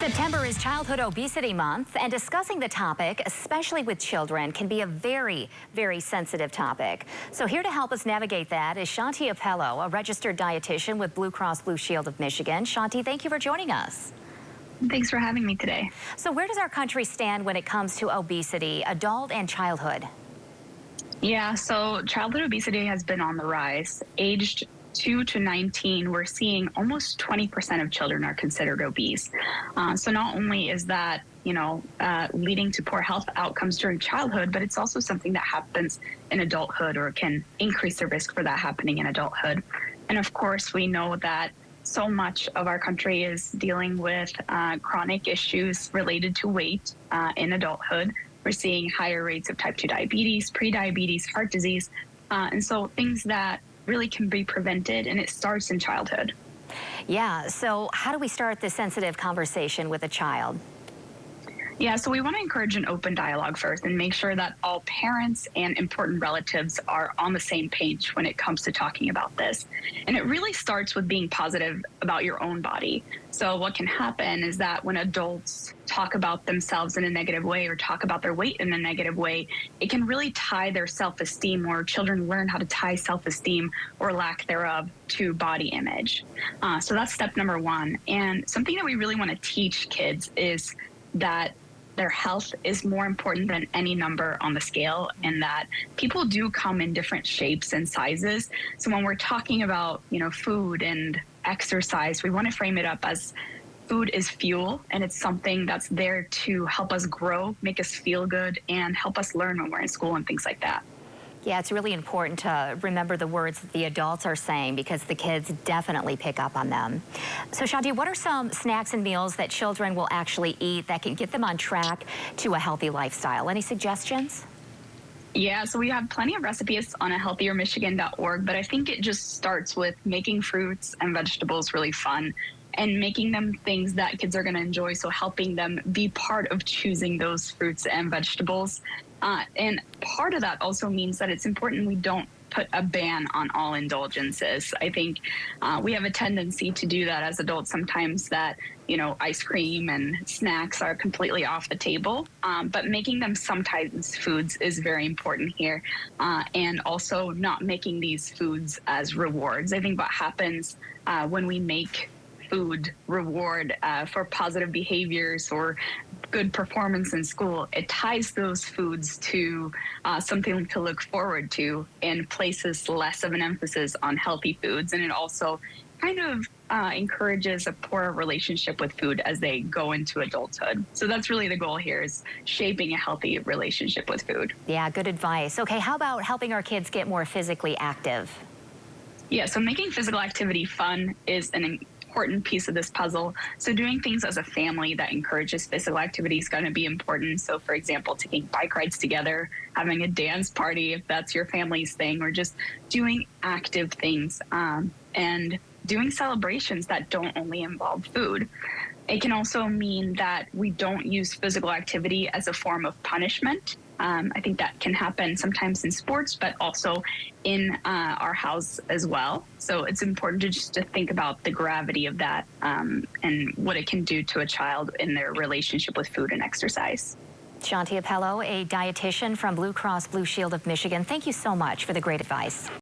September is Childhood Obesity Month, and discussing the topic, especially with children, can be a very, very sensitive topic. So here to help us navigate that is Shanti Appello, a registered dietitian with Blue Cross Blue Shield of Michigan. Shanti, thank you for joining us. Thanks for having me today. So where does our country stand when it comes to obesity, adult and childhood? Yeah, so childhood obesity has been on the rise. Aged 2 to 19, we're seeing almost 20% of children are considered obese. So not only is that, leading to poor health outcomes during childhood, but it's also something that happens in adulthood or can increase the risk for that happening in adulthood. And of course, we know that so much of our country is dealing with chronic issues related to weight in adulthood. We're seeing higher rates of type 2 diabetes, prediabetes, heart disease, and so things that really can be prevented, and it starts in childhood. Yeah, so how do we start this sensitive conversation with a child? Yeah, so we want to encourage an open dialogue first and make sure that all parents and important relatives are on the same page when it comes to talking about this. And it really starts with being positive about your own body. So what can happen is that when adults talk about themselves in a negative way or talk about their weight in a negative way, it can really tie their self-esteem, or children learn how to tie self-esteem or lack thereof to body image. So that's step number one. And something that we really want to teach kids is that their health is more important than any number on the scale, and that people do come in different shapes and sizes. So when we're talking about, food and exercise, we want to frame it up as food is fuel, and it's something that's there to help us grow, make us feel good, and help us learn when we're in school and things like that. Yeah, it's really important to remember the words that the adults are saying, because the kids definitely pick up on them. So Shanti, what are some snacks and meals that children will actually eat that can get them on track to a healthy lifestyle? Any suggestions? Yeah, so we have plenty of recipes on healthiermichigan.org, but I think it just starts with making fruits and vegetables really fun and making them things that kids are going to enjoy, so helping them be part of choosing those fruits and vegetables. And part of that also means that it's important we don't put a ban on all indulgences. I think we have a tendency to do that as adults sometimes, that, ice cream and snacks are completely off the table, but making them sometimes foods is very important here. And also not making these foods as rewards. I think what happens when we make food reward for positive behaviors or good performance in school, it ties those foods to something to look forward to and places less of an emphasis on healthy foods. And it also kind of encourages a poorer relationship with food as they go into adulthood. So that's really the goal here, is shaping a healthy relationship with food. Yeah, good advice. Okay, how about helping our kids get more physically active? Yeah, so making physical activity fun is an important piece of this puzzle. So doing things as a family that encourages physical activity is going to be important. So for example, taking bike rides together, having a dance party if that's your family's thing, or just doing active things and doing celebrations that don't only involve food. It can also mean that we don't use physical activity as a form of punishment. I think that can happen sometimes in sports, but also in our house as well. So it's important to think about the gravity of that and what it can do to a child in their relationship with food and exercise. Shanti Appello, a dietitian from Blue Cross Blue Shield of Michigan, thank you so much for the great advice.